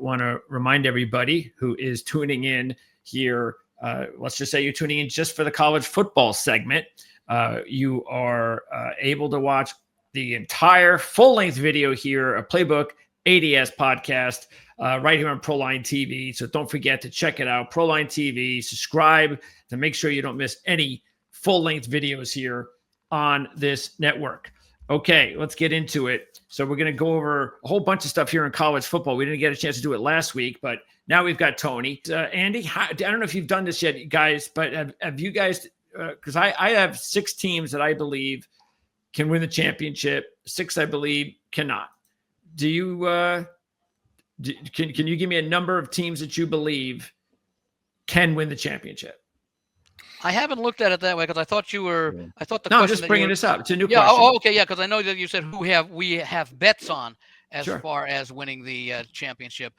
want to remind everybody who is tuning in here, let's just say you're tuning in just for the college football segment. You are able to watch the entire full-length video here, a Playbook ATS podcast, right here on Proline TV. So don't forget to check it out, Proline TV. Subscribe to make sure you don't miss any full-length videos here on this network. Okay, let's get into it. So we're going to go over a whole bunch of stuff here in college football. We didn't get a chance to do it last week, but now we've got Tony. Andy, I don't know if you've done this yet, guys, but have you guys, because I have 6 teams that I believe can win the championship, 6 I believe cannot. Do you can you give me a number of teams that you believe can win the championship? I haven't looked at it that way because I thought you were. I thought the no, question I'm just bringing this up. It's a new question. question. Oh, okay, yeah, because I know that you said we have bets on as far as winning the championship.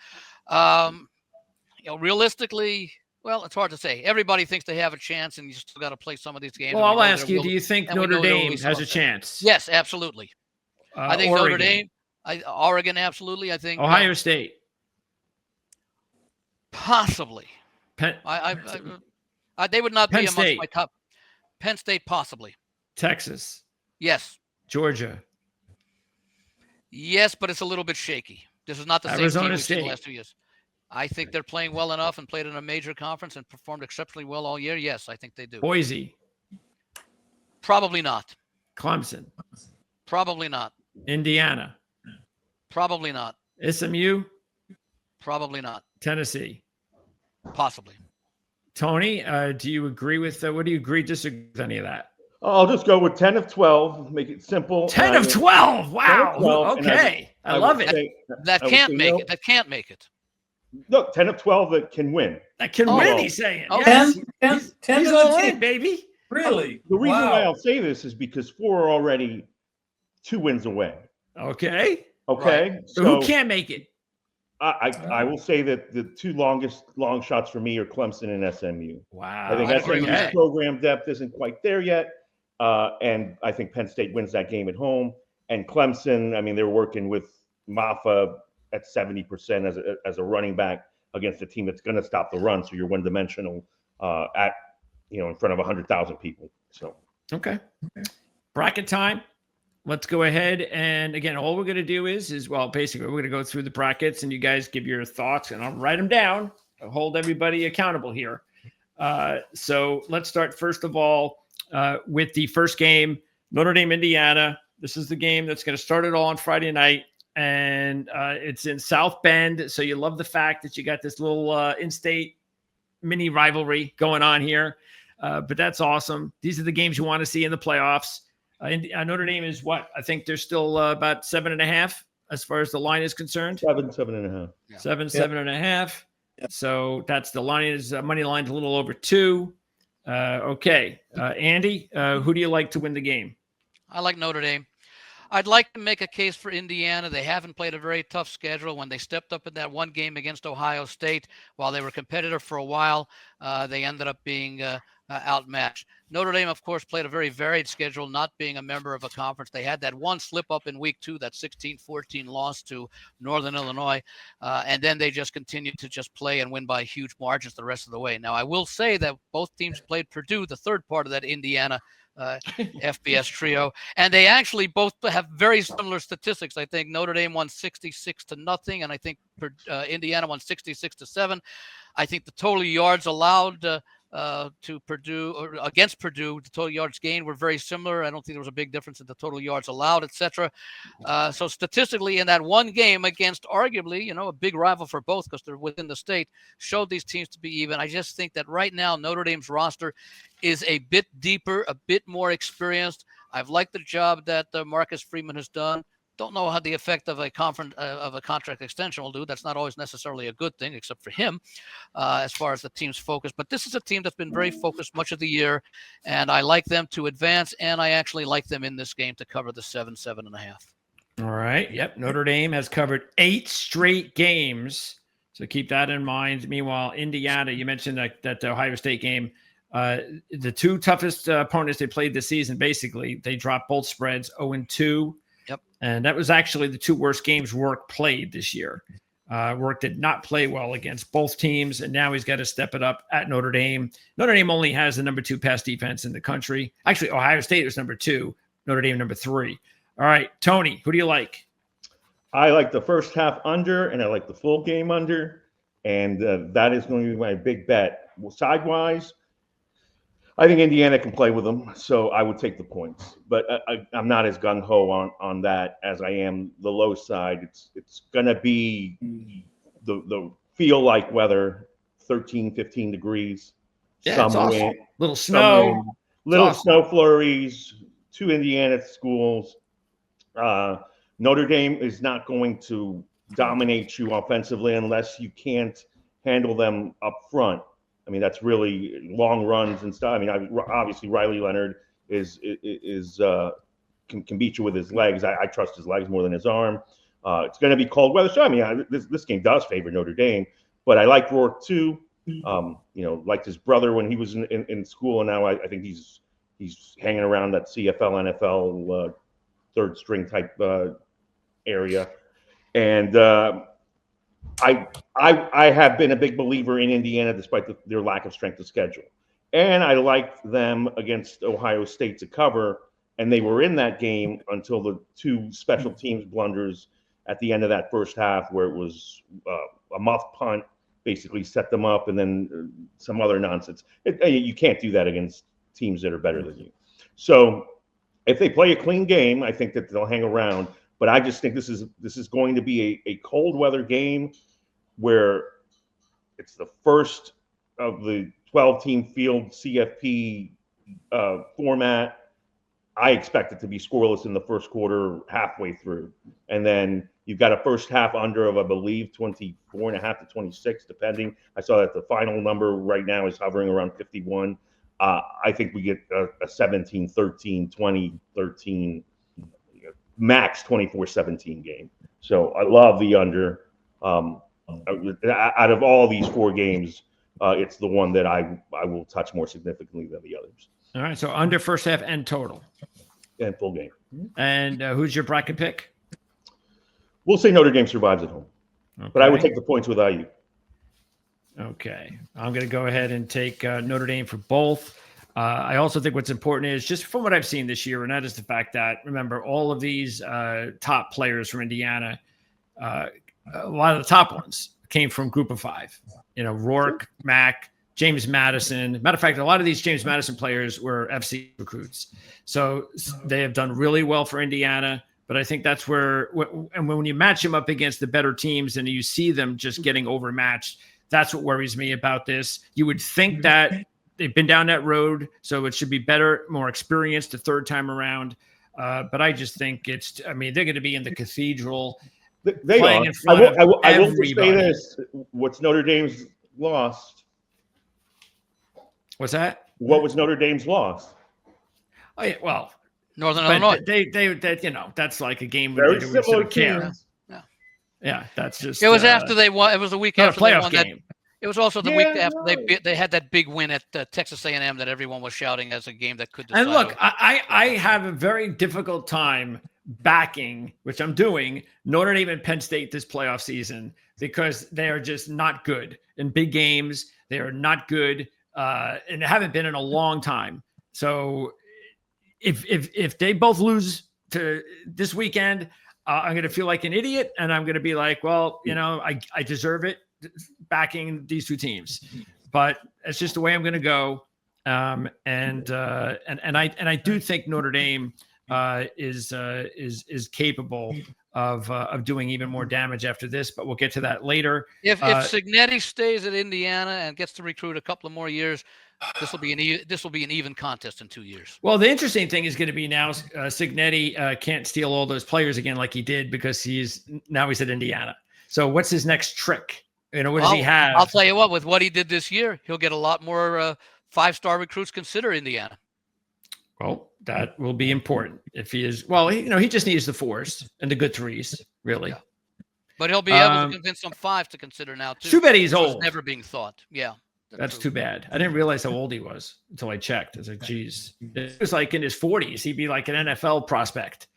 Realistically, well, it's hard to say. Everybody thinks they have a chance, and you still got to play some of these games. Well, I'll ask you: do you think Notre Dame has a chance? Yes, absolutely. I think Oregon. Notre Dame, Oregon, absolutely. I think Ohio State, possibly. They would not be amongst my top. Penn State, possibly. Texas. Yes. Georgia. Yes, but it's a little bit shaky. This is not the same team we've seen the last 2 years. I think they're playing well enough and played in a major conference and performed exceptionally well all year. Yes, I think they do. Boise. Probably not. Clemson. Probably not. Indiana. Probably not. SMU. Probably not. Tennessee. Possibly. Tony, do you agree with what do you agree, disagree with any of that? I'll just go with 10 of 12, make it simple. 10 of 12. Wow. 12, okay. I love it. That can't make it. That can't make it. Look, 10 of 12 that can win. That can win, he's saying. Oh, yes. 10 he's all in, baby. Really? The reason why I'll say this is because 4 are already 2 wins away. Okay. Right. So who can't make it? I will say that the 2 long shots for me are Clemson and SMU. Wow. I think SMU's program depth isn't quite there yet. And I think Penn State wins that game at home. And Clemson, I mean, they're working with Maffa at 70% as a running back against a team that's going to stop the run. So you're one-dimensional in front of 100,000 people. So okay. Bracket time. Let's go ahead. And again, all we're going to do is basically we're going to go through the brackets and you guys give your thoughts and I'll write them down. I'll hold everybody accountable here. So let's start first of all with the first game, Notre Dame, Indiana. This is the game that's going to start it all on Friday night. And it's in South Bend. So you love the fact that you got this little in-state mini rivalry going on here. But that's awesome. These are the games you want to see in the playoffs. Notre Dame is what? I think they're still about 7.5 as far as the line is concerned. 7.5. Yeah. 7.5. Yep. So that's the line is money line's a little over 2. Okay. Andy, who do you like to win the game? I like Notre Dame. I'd like to make a case for Indiana. They haven't played a very tough schedule. When they stepped up in that one game against Ohio State, while they were competitive for a while, they ended up being outmatched. Notre Dame, of course, played a very varied schedule, not being a member of a conference. They had that one slip up in week 2, that 16-14 loss to Northern Illinois, and then they just continued to just play and win by huge margins the rest of the way. Now, I will say that both teams played Purdue, the third part of that Indiana FBS trio, and they actually both have very similar statistics. I think Notre Dame won 66-0, and I think Indiana won 66-7. I think the total yards allowed to Purdue or against Purdue, the total yards gained were very similar. I don't think there was a big difference in the total yards allowed, etc. So statistically, in that one game against arguably, a big rival for both because they're within the state, showed these teams to be even. I just think that right now Notre Dame's roster is a bit deeper, a bit more experienced. I've liked the job that Marcus Freeman has done. Don't know how the effect of a contract extension will do. That's not always necessarily a good thing, except for him, as far as the team's focus. But this is a team that's been very focused much of the year, and I like them to advance, and I actually like them in this game to cover the 7.5. All right. Yep. Notre Dame has covered 8 straight games, so keep that in mind. Meanwhile, Indiana, you mentioned that Ohio State game. The 2 toughest opponents they played this season, basically, they dropped both spreads 0-2. Yep. And that was actually the 2 worst games Rourke played this year. Rourke did not play well against both teams, and now he's got to step it up at Notre Dame. Notre Dame only has the number 2 pass defense in the country. Actually, Ohio State is number 2, Notre Dame number 3. All right, Tony, who do you like? I like the first half under, and I like the full game under, and that is going to be my big bet. Well, sidewise, I think Indiana can play with them, so I would take the points. But I'm not as gung-ho on that as I am the low side. It's going to be the feel-like weather, 13, 15 degrees. Yeah, some it's awesome. wind, Little snow. wind, little awesome. snow flurries, 2 Indiana schools. Notre Dame is not going to dominate you offensively unless you can't handle them up front. I mean, that's really long runs and stuff. I mean, obviously Riley Leonard can beat you with his legs. I trust his legs more than his arm. It's going to be cold weather. So I mean, this game does favor Notre Dame, but I like Rourke too. Liked his brother when he was in school, and now I think he's hanging around that CFL, NFL third string type area, and I have been a big believer in Indiana despite their lack of strength of schedule. And I liked them against Ohio State to cover, and they were in that game until the 2 special teams blunders at the end of that first half where it was a muff punt, basically set them up, and then some other nonsense. You can't do that against teams that are better than you. So if they play a clean game, I think that they'll hang around. But I just think this is going to be a cold weather game where it's the first of the 12-team field CFP format. I expect it to be scoreless in the first quarter, halfway through. And then you've got a first half under of, I believe, 24.5 to 26, depending. I saw that the final number right now is hovering around 51. I think we get a 17-13, 20-13, max 24-17 game. So I love the under. Out of all these 4 games, it's the one that I will touch more significantly than the others. All right, so under first half and total. And full game. And who's your bracket pick? We'll say Notre Dame survives at home. Okay. But I would take the points with IU. Okay. I'm going to go ahead and take Notre Dame for both. I also think what's important is just from what I've seen this year, and that is the fact that, remember, all of these top players from Indiana, a lot of the top ones came from Group of 5. Rourke, Mack, James Madison. Matter of fact, a lot of these James Madison players were FC recruits. So they have done really well for Indiana. But I think that's where, and when you match them up against the better teams and you see them just getting overmatched, that's what worries me about this. You would think that they've been down that road, so it should be better, more experienced the third time around. But I just think they're going to be in the cathedral. They playing are. in front of I will everybody. say this. What's Notre Dame's loss? What's that? What was Notre Dame's loss? Oh, yeah, well, Northern Illinois. They that's like a game Very where they similar would care. teams. Yeah, that's just. It was after they won. It was the week not a after they playoff won game. that. It was also the week after they had that big win at Texas A&M that everyone was shouting as a game that could decide. And look, I have a very difficult time backing, which I'm doing, Notre Dame and Penn State this playoff season because they are just not good in big games. They are not good and haven't been in a long time. So if they both lose to this weekend, I'm going to feel like an idiot, and I'm going to be like, well, I deserve it backing these 2 teams, but it's just the way I'm going to go. And I do think Notre Dame is capable of doing even more damage after this, but we'll get to that later. If Cignetti stays at Indiana and gets to recruit a couple of more years, this will be an even contest in 2 years. Well, the interesting thing is going to be now Cignetti can't steal all those players again like he did because he's at Indiana. So what's his next trick? What does he have? I'll tell you what, with what he did this year, he'll get a lot more 5-star recruits consider Indiana. Well, that will be important if he is. Well, he just needs the 4s and the good 3s, really. Yeah. But he'll be able to convince some 5s to consider now too. Too bad he's old. It's never being thought. Yeah. That's too bad. I didn't realize how old he was until I checked. I was like, geez, it was like in his 40s. He'd be like an NFL prospect.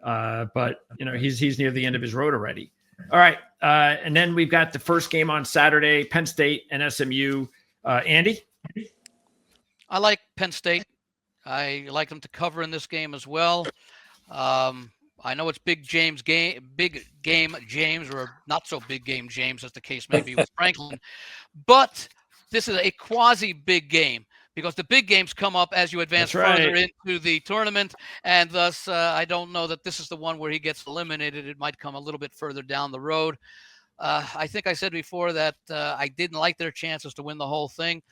But he's near the end of his road already. All right. And then we've got the first game on Saturday, Penn State and SMU. Andy? I like Penn State. I like them to cover in this game as well. I know it's big game James, or not so big game James, as the case may be with Franklin, but this is a quasi big game because the big games come up as you advance further into the tournament, and thus I don't know that this is the one where he gets eliminated. It might come a little bit further down the road. I think I said before that I didn't like their chances to win the whole thing.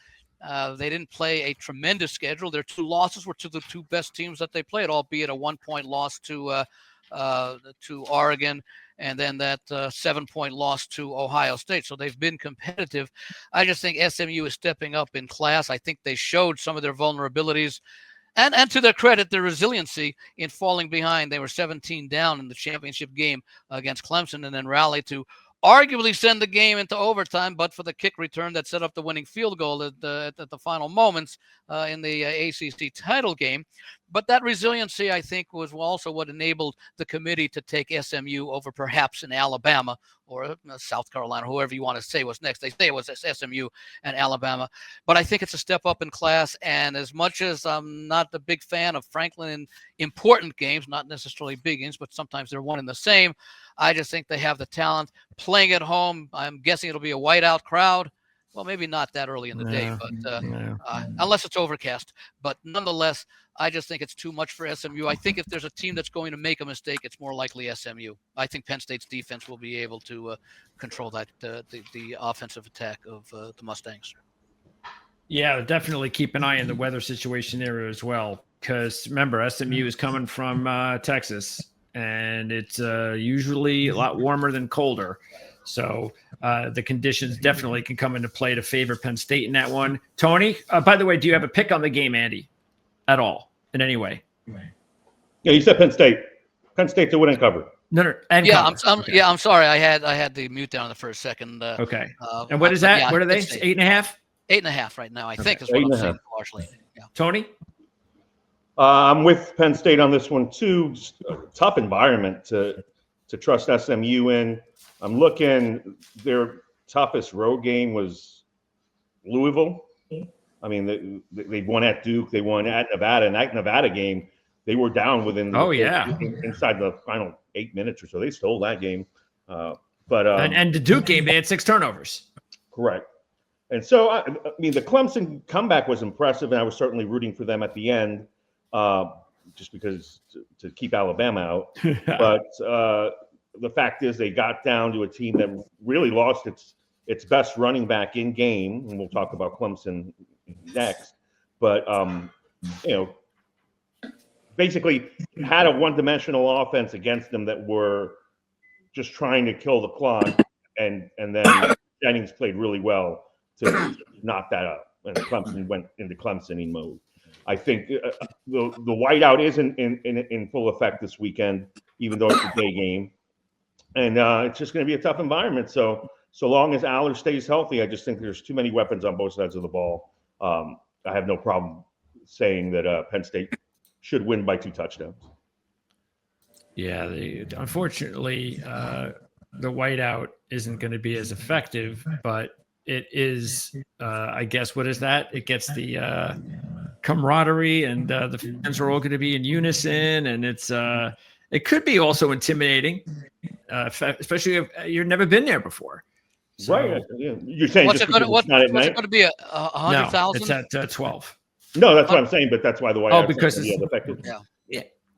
They didn't play a tremendous schedule. Their 2 losses were to the 2 best teams that they played, albeit a 1-point loss to Oregon, and then that 7-point loss to Ohio State. So they've been competitive. I just think SMU is stepping up in class. I think they showed some of their vulnerabilities, and to their credit, their resiliency in falling behind. They were 17 down in the championship game against Clemson, and then rallied to arguably send the game into overtime, but for the kick return that set up the winning field goal at the final moments in the ACC title game. But that resiliency, I think, was also what enabled the committee to take SMU over perhaps in Alabama or South Carolina, whoever you want to say was next. They say it was SMU and Alabama. But I think it's a step up in class. And as much as I'm not a big fan of Franklin in important games, not necessarily big games, but sometimes they're one and the same, I just think they have the talent. Playing at home, I'm guessing it'll be a whiteout crowd. Well, maybe not that early in the day, but unless it's overcast. But nonetheless, I just think it's too much for SMU. I think if there's a team that's going to make a mistake, it's more likely SMU. I think Penn State's defense will be able to control that the offensive attack of the Mustangs. Yeah, definitely keep an eye on the weather situation there as well. Because remember, SMU is coming from Texas, and it's usually a lot warmer than colder. So the conditions definitely can come into play to favor Penn State in that one. Tony, by the way, do you have a pick on the game, Andy, at all in any way? Yeah, you said Penn State. Penn State to win and cover. No. I'm sorry. I had the mute down the first second. Okay. And what is that? Yeah, what are they? 8.5? 8.5 right now, I think, is what I'm saying largely. Yeah. Tony? I'm with Penn State on this one too. Tough environment to trust SMU in. I'm looking, their toughest road game was Louisville. I mean, they won at Duke, they won at Nevada. And that Nevada game, they were down within inside the final 8 minutes or so. They stole that game. And the Duke game, they had 6 turnovers. Correct. And so, I mean, the Clemson comeback was impressive, and I was certainly rooting for them at the end, just because to keep Alabama out. But the fact is they got down to a team that really lost its best running back in game, and we'll talk about Clemson next. But basically had a one-dimensional offense against them that were just trying to kill the clock, and then Jennings played really well to knock that up, and Clemson went into Clemsoning mode. I think the whiteout isn't in full effect this weekend, even though it's a day game. And it's just going to be a tough environment. So long as Aller stays healthy, I just think there's too many weapons on both sides of the ball. I have no problem saying that Penn State should win by 2 touchdowns. Yeah, unfortunately, the whiteout isn't going to be as effective, but it is, I guess, what is that? It gets the camaraderie, and the fans are all going to be in unison, and it could be also intimidating, especially if you've never been there before. So, right. Yeah. You're saying what's it going to be, 100,000? No, it's at 12. No, that's what I'm saying, but that's why the whiteout because it's effective.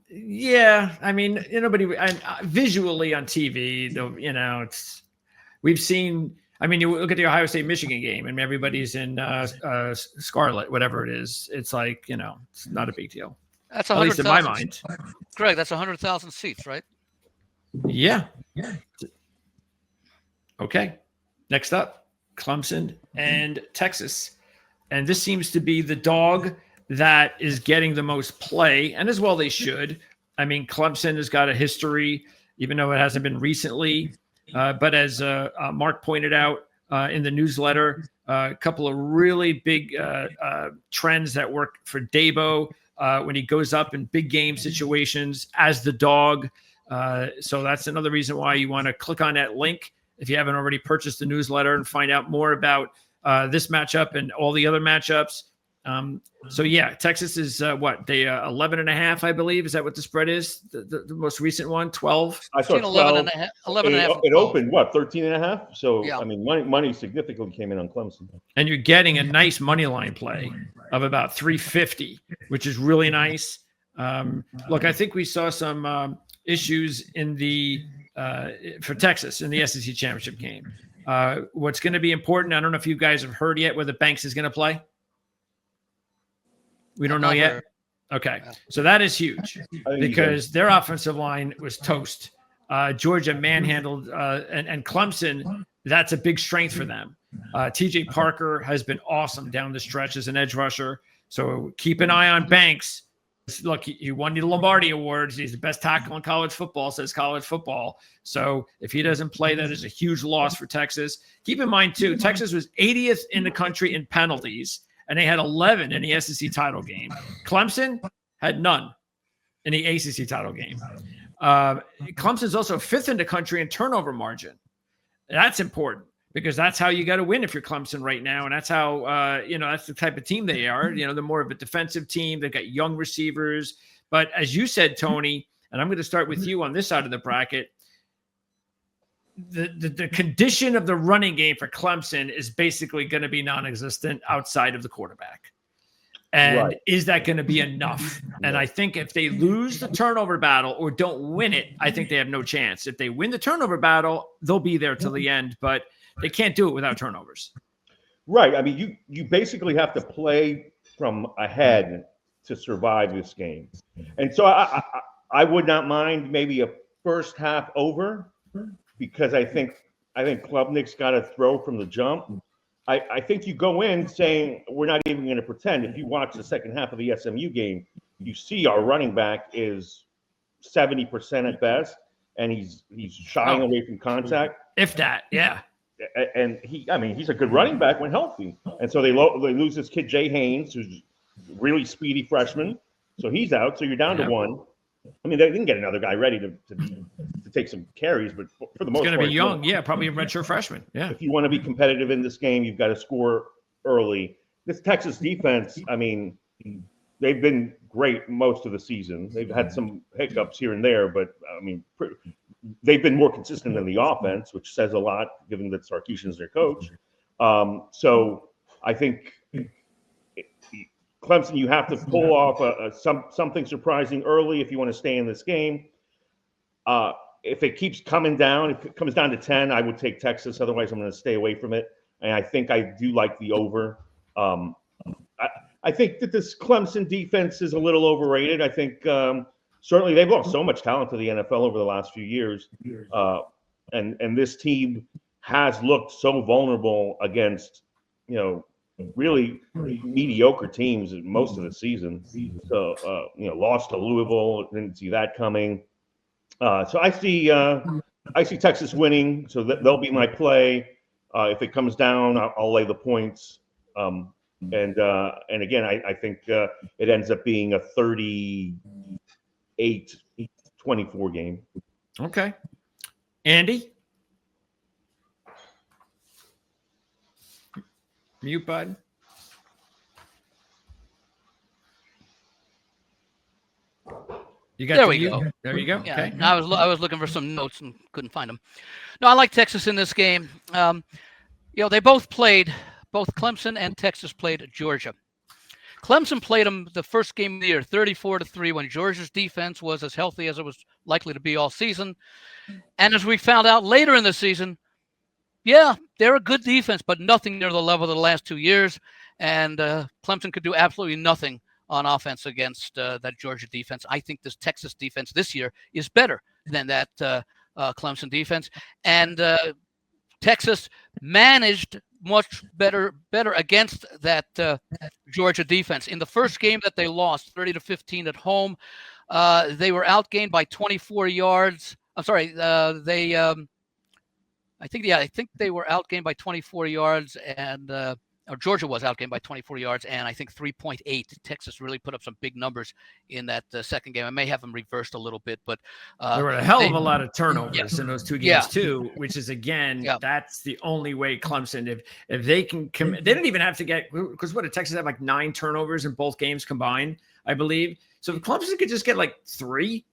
Yeah. I mean, nobody visually on TV, we've seen. I mean, you look at the Ohio State Michigan game, and everybody's in scarlet, whatever it is. It's like it's not a big deal. That's at least in my mind. Greg, that's 100,000 seats, right? Yeah. Okay. Next up, Clemson and Texas. And this seems to be the dog that is getting the most play, and as well they should. I mean, Clemson has got a history, even though it hasn't been recently. But as Mark pointed out in the newsletter, a couple of really big trends that work for Dabo when he goes up in big game situations as the dog. So that's another reason why you want to click on that link if you haven't already purchased the newsletter and find out more about this matchup and all the other matchups. So yeah, Texas is what they 11.5, I believe. Is that what the spread is? The most recent one, 12. I saw 11 12. and a half. It opened what 13.5. So yeah. I mean, money significantly came in on Clemson. And you're getting a nice money line play of about 350, which is really nice. Look, I think we saw some issues in the for Texas in the SEC championship game. What's going to be important? I don't know if you guys have heard yet whether Banks is going to play. We don't know yet. Okay. So that is huge because their offensive line was toast. Georgia manhandled and Clemson. That's a big strength for them. TJ Parker has been awesome down the stretch as an edge rusher. So keep an eye on Banks. Look, he won the Lombardi Awards. He's the best tackle in college football, says college football. So if he doesn't play, that is a huge loss for Texas. Keep in mind, too, Texas was 80th in the country in penalties, and they had 11 in the SEC title game. Clemson had none in the ACC title game. Clemson's also 5th in the country in turnover margin. That's important because that's how you got to win if you're Clemson right now. And that's how, that's the type of team they are. They're more of a defensive team. They've got young receivers. But as you said, Tony, and I'm going to start with you on this side of the bracket, the condition of the running game for Clemson is basically going to be non-existent outside of the quarterback. And is that going to be enough? And I think if they lose the turnover battle or don't win it, I think they have no chance. If they win the turnover battle, they'll be there till the end, but they can't do it without turnovers. Right. I mean, you basically have to play from ahead to survive this game. And so I would not mind maybe a first half over because I think Klubnik's got to throw from the jump. I think you go in saying we're not even going to pretend. If you watch the second half of the SMU game, you see our running back is 70% at best, and he's shying away from contact. If that, yeah. And he's a good running back when healthy. And so they lose this kid Jay Haynes, who's a really speedy freshman. So he's out. So you're down to one. I mean, they didn't get another guy ready to take some carries, but for the most part, it's going to be young. Yeah, probably a redshirt freshman. Yeah. If you want to be competitive in this game, you've got to score early. This Texas defense, I mean, they've been great most of the season. They've had some hiccups here and there, but I mean, they've been more consistent than the offense, which says a lot, given that Sarkisian is their coach. So I think Clemson, you have to pull off something surprising early if you want to stay in this game. If it keeps coming down, if it comes down to 10, I would take Texas. Otherwise, I'm going to stay away from it. And I think I do like the over. I think that this Clemson defense is a little overrated. I think certainly they've lost so much talent to the NFL over the last few years. And this team has looked so vulnerable against, really mediocre teams most of the season. So, lost to Louisville, didn't see that coming. So I see Texas winning. So they'll be my play. If it comes down, I'll lay the points. And again, I think it ends up being a 38-24 game. Okay. Andy? Mute button. You got there we go. There you go. Yeah, okay. I was looking for some notes and couldn't find them. No, I like Texas in this game. They both Clemson and Texas played Georgia. Clemson played them the first game of the year, 34-3, when Georgia's defense was as healthy as it was likely to be all season. And as we found out later in the season, yeah, they're a good defense, but nothing near the level of the last 2 years. And Clemson could do absolutely nothing on offense against that Georgia defense. I think this Texas defense this year is better than that Clemson defense. And Texas managed much better against that Georgia defense. In the first game that they lost, 30-15 at home, they were outgained by 24 yards. I'm sorry, I think they were outgained by 24 yards, and or Georgia was outgained by 24 yards, and I think 3.8. Texas really put up some big numbers in that second game. I may have them reversed a little bit, but there were a hell of a lot of turnovers in those two games too, which is again, that's the only way Clemson, if they can they didn't even have to get, because what did Texas have, like 9 turnovers in both games combined, I believe. So if Clemson could just get like 3,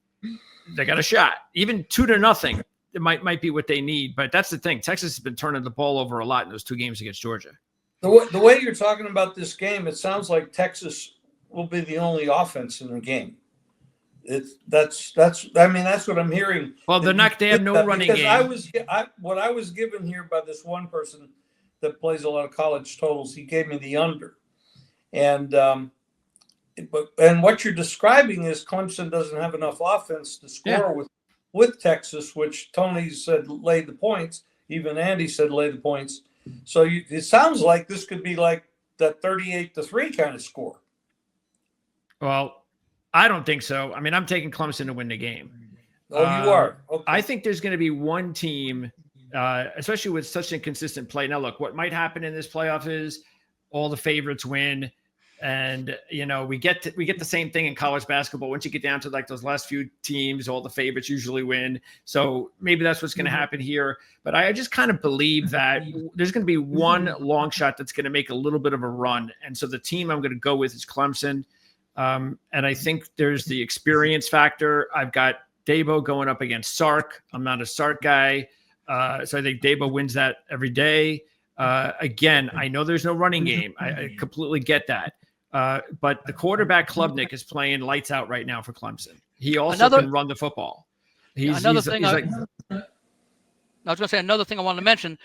they got a shot. Even 2-0, it might be what they need. But that's the thing. Texas has been turning the ball over a lot in those 2 games against Georgia. The way you're talking about this game, it sounds like Texas will be the only offense in the game. That's what I'm hearing. Well, they have no running game. What I was given here by this one person that plays a lot of college totals, he gave me the under. And what you're describing is Clemson doesn't have enough offense to score with Texas, which Tony said lay the points. Even Andy said lay the points. So it sounds like this could be like that 38-3 kind of score. Well, I don't think so. I mean, I'm taking Clemson to win the game. Oh, you are? Okay. I think there's going to be one team, especially with such inconsistent play. Now, look, what might happen in this playoff is all the favorites win. And, we get the same thing in college basketball. Once you get down to like those last few teams, all the favorites usually win. So maybe that's what's going to happen here. But I just kind of believe that there's going to be one long shot that's going to make a little bit of a run. And so the team I'm going to go with is Clemson. And I think there's the experience factor. I've got Dabo going up against Sark. I'm not a Sark guy. So I think Dabo wins that every day. Again, I know there's no running game. I completely get that. But the quarterback Klubnik is playing lights out right now for Clemson. He also can run the football. Another thing I was going to say, another thing I wanted to mention,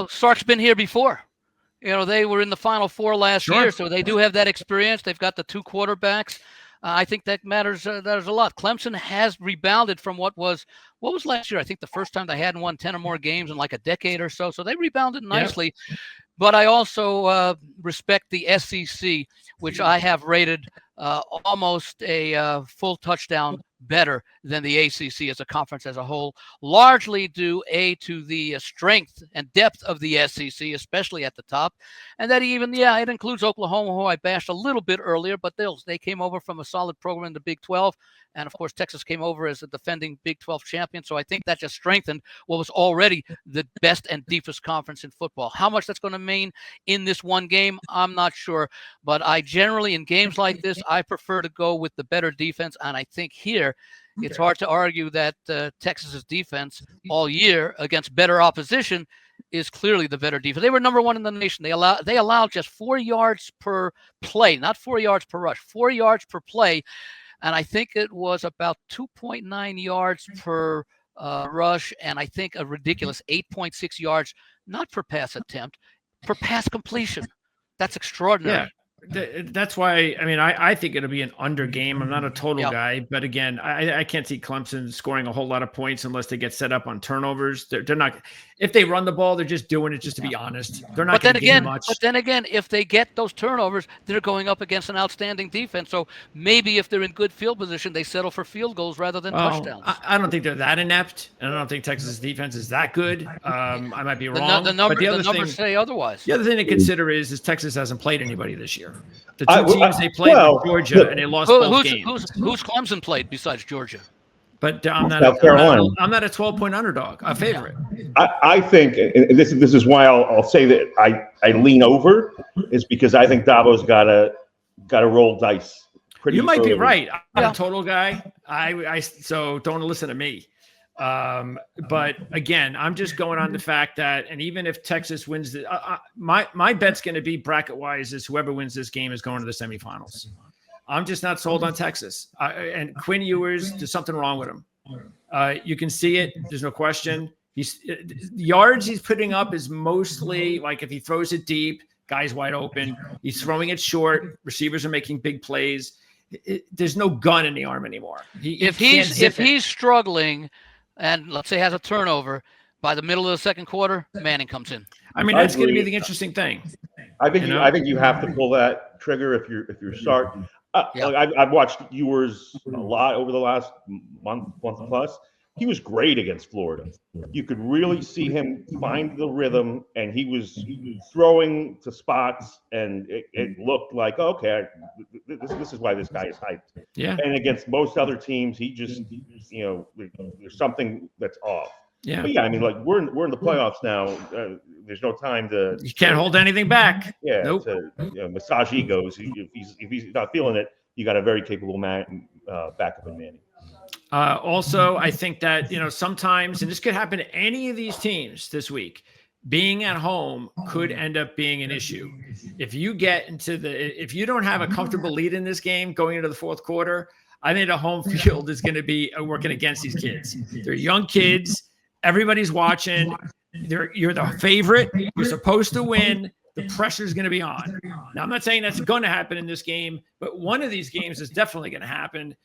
Sark's been here before. They were in the Final Four last year, so they do have that experience. They've got the 2 quarterbacks. I think that matters a lot. Clemson has rebounded from what was last year. I think the first time they hadn't won 10 or more games in like a decade or so. So they rebounded nicely. Yeah. But I also respect the SEC, which I have rated almost a full touchdown better than the ACC as a conference as a whole, largely due to the strength and depth of the SEC, especially at the top, and that it includes Oklahoma, who I bashed a little bit earlier, but they came over from a solid program in the Big 12, and of course Texas came over as a defending Big 12 champion, so I think that just strengthened what was already the best and deepest conference in football. How much that's going to mean in this one game, I'm not sure, but I generally, in games like this, I prefer to go with the better defense, and I think here it's hard to argue that Texas's defense all year against better opposition is clearly the better defense. They were number 1 in the nation. They allowed just 4 yards per play, not 4 yards per rush, 4 yards per play, and I think it was about 2.9 yards per rush, and I think a ridiculous 8.6 yards, not per pass attempt, per pass completion. That's extraordinary. Yeah. That's why, I think it'll be an under game. I'm not a total guy, but again, I can't see Clemson scoring a whole lot of points unless they get set up on turnovers. They're not, if they run the ball, they're just doing it just to be honest. They're not going to gain much. But then again, if they get those turnovers, they're going up against an outstanding defense. So maybe if they're in good field position, they settle for field goals rather than touchdowns. I don't think they're that inept, and I don't think Texas' defense is that good. I might be wrong. The numbers say otherwise. The other thing to consider is Texas hasn't played anybody this year. The 2 teams they played were Georgia, and they lost both games. Who's Clemson played besides Georgia? But I'm not a 12-point underdog, a favorite. I think, and this is why I'll say that I lean over, is because I think Dabo's got to roll dice. You might be right. I'm a total guy. So don't listen to me. But again, I'm just going on the fact that, and even if Texas wins, my bet's going to be bracket wise is whoever wins this game is going to the semifinals. I'm just not sold on Texas. And Quinn Ewers, there's something wrong with him. You can see it. There's no question. The yards he's putting up is mostly like if he throws it deep, guys wide open. He's throwing it short. Receivers are making big plays. There's no gun in the arm anymore. If he's struggling, and let's say has a turnover, by the middle of the second quarter, Manning comes in. That's going to be the interesting thing. I think you have to pull that trigger if you're Sark. I've watched Ewers a lot over the last month plus. he was great against Florida. You could really see him find the rhythm, and he was throwing to spots, and it looked like, okay, this is why this guy is hyped. Yeah. And against most other teams, he just, there's something that's off. Yeah. But yeah, I mean, like we're in the playoffs now. There's no time to. You can't hold anything back. Yeah. Nope. To massage egos. If he's not feeling it, you got a very capable man backup in Manny. Also, I think that, sometimes, and this could happen to any of these teams this week, being at home could end up being an issue. If you don't have a comfortable lead in this game going into the fourth quarter, I think the home field is going to be working against these kids. They're young kids. Everybody's watching. You're the favorite. You're supposed to win. The pressure is going to be on. Now, I'm not saying that's going to happen in this game, but one of these games is definitely going to happen.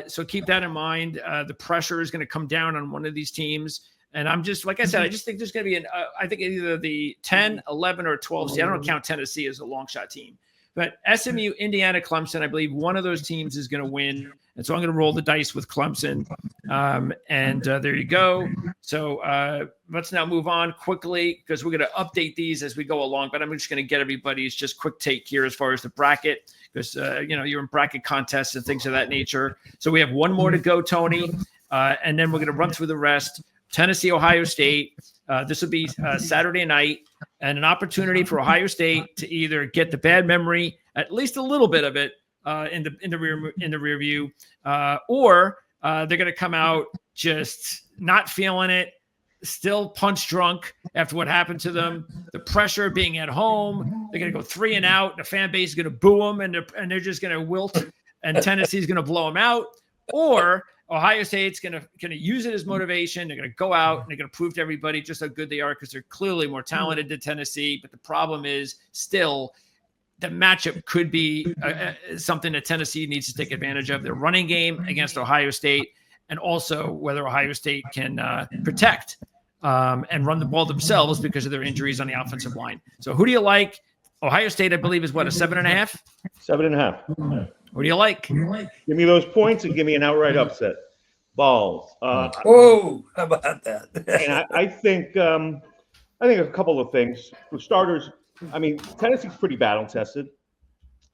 So keep that in mind. The pressure is going to come down on one of these teams. And I'm just, like I said, I just think there's going to be I think either the 10, 11, or 12 seed. I don't count Tennessee as a long shot team. But SMU, Indiana, Clemson, I believe one of those teams is going to win. And so I'm going to roll the dice with Clemson. And there you go. So let's now move on quickly because we're going to update these as we go along. But I'm just going to get everybody's just quick take here as far as the bracket because, you're in bracket contests and things of that nature. So we have one more to go, Tony. And then we're going to run through the rest. Tennessee, Ohio State. This will be Saturday night, and an opportunity for Ohio State to either get the bad memory, at least a little bit of it, in the rear view, or they're going to come out just not feeling it, still punch drunk after what happened to them. The pressure being at home, they're going to go 3 and out. The fan base is going to boo them, and they're just going to wilt, and Tennessee's going to blow them out, or Ohio State's going to use it as motivation. They're going to go out and they're going to prove to everybody just how good they are because they're clearly more talented than Tennessee. But the problem is still the matchup could be something that Tennessee needs to take advantage of. Their running game against Ohio State, and also whether Ohio State can protect and run the ball themselves because of their injuries on the offensive line. So who do you like? Ohio State, I believe, is what, a 7.5? 7.5. What do you like? Give me those points and give me an outright upset. Balls. Whoa! How about that? And I think a couple of things. For starters, I mean, Tennessee's pretty battle tested.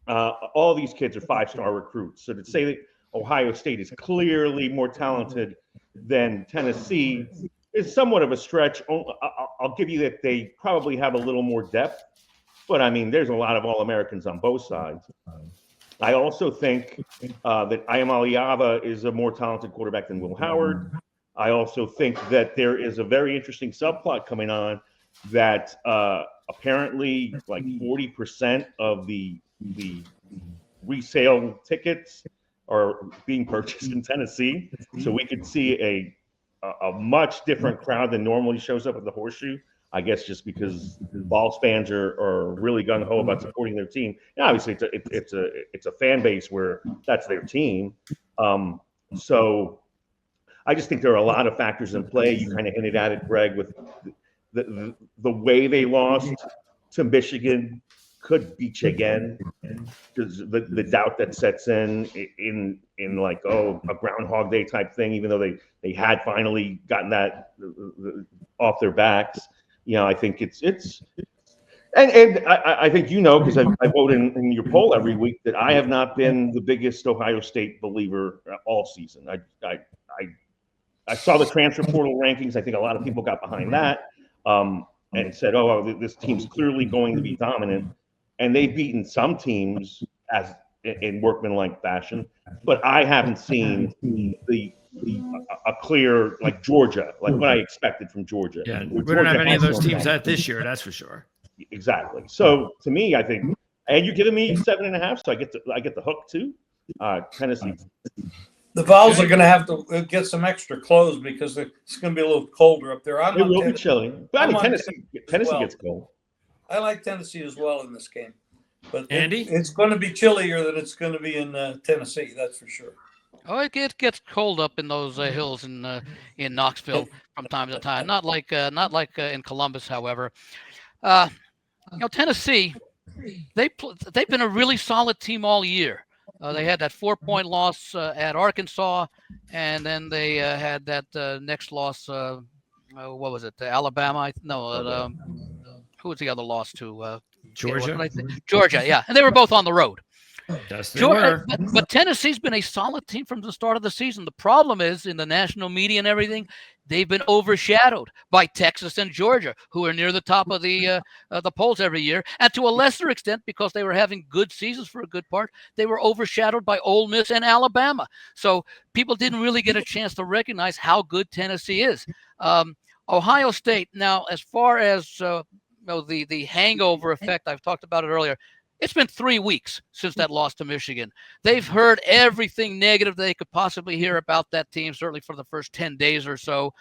All these kids are 5-star recruits. So to say that Ohio State is clearly more talented than Tennessee is somewhat of a stretch. I'll give you that they probably have a little more depth. But, I mean, there's a lot of All-Americans on both sides. I also think that Ayamaliava is a more talented quarterback than Will Howard. I also think that there is a very interesting subplot coming on that apparently like 40% of the resale tickets are being purchased in Tennessee. So we could see a much different crowd than normally shows up at the Horseshoe. I guess just because Vols fans are really gung ho about supporting their team. And obviously, it's a fan base where that's their team. So I just think there are a lot of factors in play. You kind of hinted at it, Greg, with the way they lost to Michigan could beat you again. Because the doubt that sets in like a Groundhog Day type thing, even though they had finally gotten that off their backs. I think it's and I think because I vote in your poll every week that I have not been the biggest Ohio State believer all season. I saw the transfer portal rankings. I think a lot of people got behind that and said, "Oh, this team's clearly going to be dominant," and they've beaten some teams as in workmanlike fashion, but I haven't seen a clear like Georgia, like what I expected from Georgia. Yeah, we don't have any of those teams out this year, that's for sure. Exactly. So to me, I think, and you're giving me 7.5, so I get the hook too. Tennessee. The Vols are going to have to get some extra clothes because it's going to be a little colder up there. It will be chilly, but I mean Tennessee gets cold. I like Tennessee as well in this game, but Andy, it's going to be chillier than it's going to be in Tennessee. That's for sure. Oh, it gets cold up in those hills in Knoxville from time to time. Not like in Columbus, however. Tennessee, they've been a really solid team all year. They had that 4-point loss at Arkansas, and then they had that next loss. What was it? Alabama? Who was the other loss to? Georgia. Georgia, yeah, and they were both on the road. Yes, they were. But Tennessee's been a solid team from the start of the season. The problem is in the national media and everything, they've been overshadowed by Texas and Georgia, who are near the top of the polls every year, and to a lesser extent, because they were having good seasons for a good part, they were overshadowed by Ole Miss and Alabama. So people didn't really get a chance to recognize how good Tennessee is. Ohio State. Now, as far as the hangover effect, I've talked about it earlier. It's been 3 weeks since that loss to Michigan. They've heard everything negative they could possibly hear about that team, certainly for the first 10 days or so.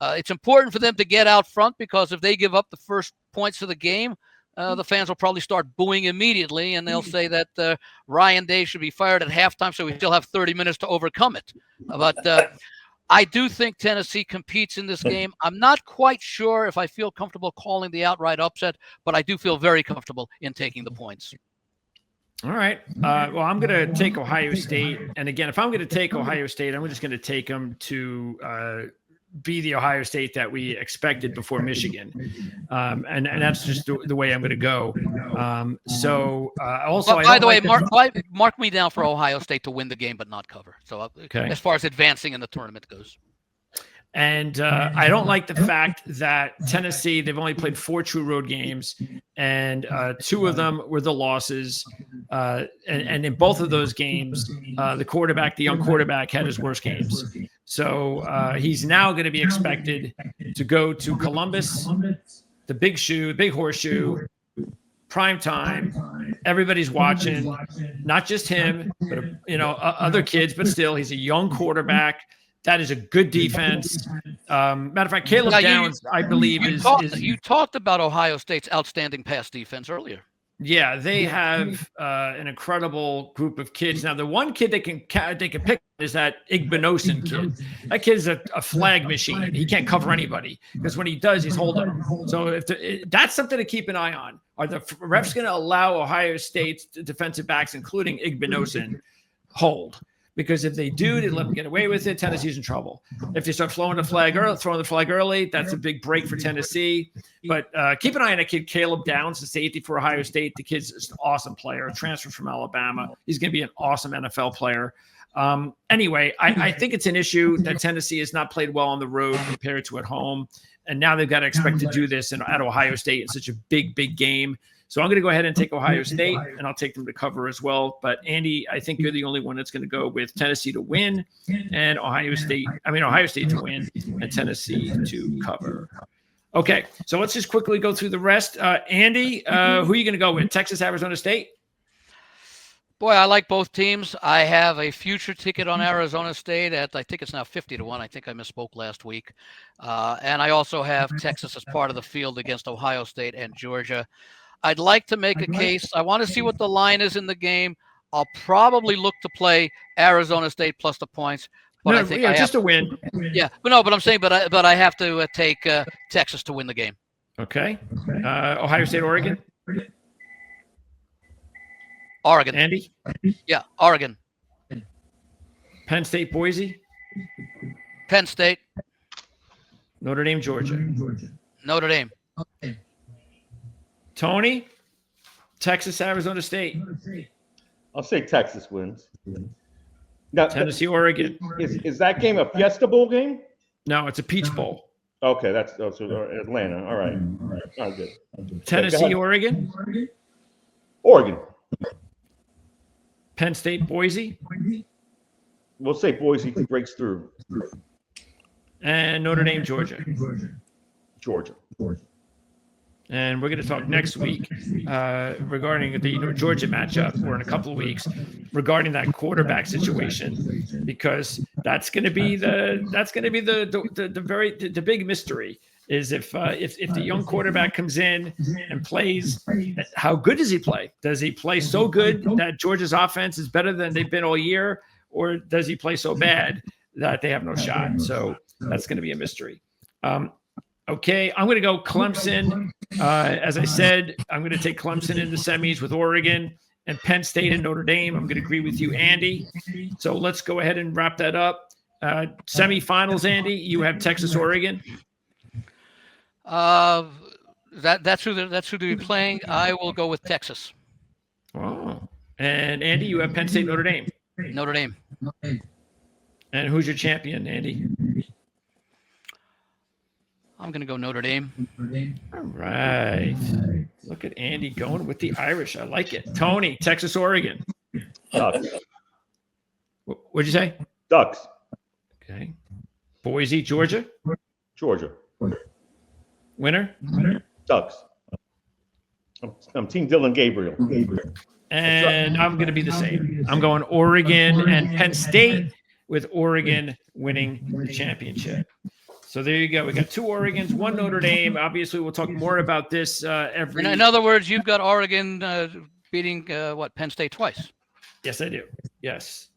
It's important for them to get out front, because if they give up the first points of the game, the fans will probably start booing immediately, and they'll say that Ryan Day should be fired at halftime, so we still have 30 minutes to overcome it. But I do think Tennessee competes in this game. I'm not quite sure if I feel comfortable calling the outright upset, but I do feel very comfortable in taking the points. All right. Well, I'm going to take Ohio State. And again, if I'm going to take Ohio State, I'm just going to take them to be the Ohio State that we expected before Michigan. And that's just the way I'm going to go. Also, by the way, mark me down for Ohio State to win the game but not cover. So as far as advancing in the tournament goes. And I don't like the fact that Tennessee, they've only played 4 true road games, and 2 of them were the losses. And in both of those games, the young quarterback, had his worst games. So he's now going to be expected to go to Columbus, the big horseshoe, prime time. Everybody's watching, not just him, but other kids. But still, he's a young quarterback. That is a good defense. Matter of fact, Caleb Downs, I believe, you talked about Ohio State's outstanding pass defense earlier. Yeah, they have an incredible group of kids. Now, the one kid they can pick is that Igbinosun kid. That kid is a flag machine. He can't cover anybody, because when he does, he's holding them. So that's something to keep an eye on. Are the refs going to allow Ohio State's defensive backs, including Igbinosun, hold? Because if they do, they let them get away with it. Tennessee's in trouble. If they start throwing the flag early, that's a big break for Tennessee. But keep an eye on that kid, Caleb Downs, the safety for Ohio State. The kid's an awesome player, a transfer from Alabama. He's going to be an awesome NFL player. Anyway, I think it's an issue that Tennessee has not played well on the road compared to at home. And now they've got to expect to do this at Ohio State in such a big game. So I'm going to go ahead and take Ohio State, and I'll take them to cover as well. But Andy, I think you're the only one that's going to go with Tennessee to win and Ohio State to win and Tennessee to cover. Okay, so let's just quickly go through the rest. Andy, who are you going to go with? Texas, Arizona State? Boy, I like both teams. I have a future ticket on Arizona State at, I think it's now 50-1. I think I misspoke last week. And I also have Texas as part of the field against Ohio State and Georgia. I'd like to make a case. I want to see what the line is in the game. I'll probably look to play Arizona State plus the points. But I think just a win. Yeah, but I'm saying, but I have to take Texas to win the game. Okay. Ohio State, Oregon. Oregon. Andy. Yeah, Oregon. Penn State, Boise. Penn State. Notre Dame, Georgia. Notre Dame. Tony, Texas, Arizona State. I'll say Texas wins. Now, Tennessee, Oregon. Is that game a Fiesta Bowl game? No, it's a Peach Bowl. Okay, that's Atlanta. All right. All right, good. Tennessee, Oregon. Oregon. Penn State, Boise. We'll say Boise breaks through. And Notre Dame, Georgia. Georgia. And we're going to talk next week regarding the Georgia matchup, or in a couple of weeks, regarding that quarterback situation, because that's going to be the big mystery. Is if the young quarterback comes in and plays, how good does he play? Does he play so good that Georgia's offense is better than they've been all year, or does he play so bad that they have no shot? So that's going to be a mystery. Okay, I'm going to go Clemson. As I said, I'm going to take Clemson in the semis with Oregon, and Penn State and Notre Dame. I'm going to agree with you, Andy. So let's go ahead and wrap that up. Semifinals, Andy, you have Texas, Oregon. That's who they'll be playing. I will go with Texas. Wow. And Andy, you have Penn State, Notre Dame. Notre Dame. And who's your champion, Andy? I'm going to go Notre Dame. All right. Look at Andy going with the Irish. I like it. Tony, Texas, Oregon. Ducks. What'd you say? Ducks. Okay. Boise, Georgia. Georgia. Winner? Ducks. I'm Team Dylan Gabriel. And I'm going to be the same. I'm going Oregon and Penn State, with Oregon winning the championship. So there you go. We got 2 Oregons, 1 Notre Dame. Obviously, we'll talk more about this every. In other words, you've got Oregon beating Penn State twice. Yes, I do. Yes.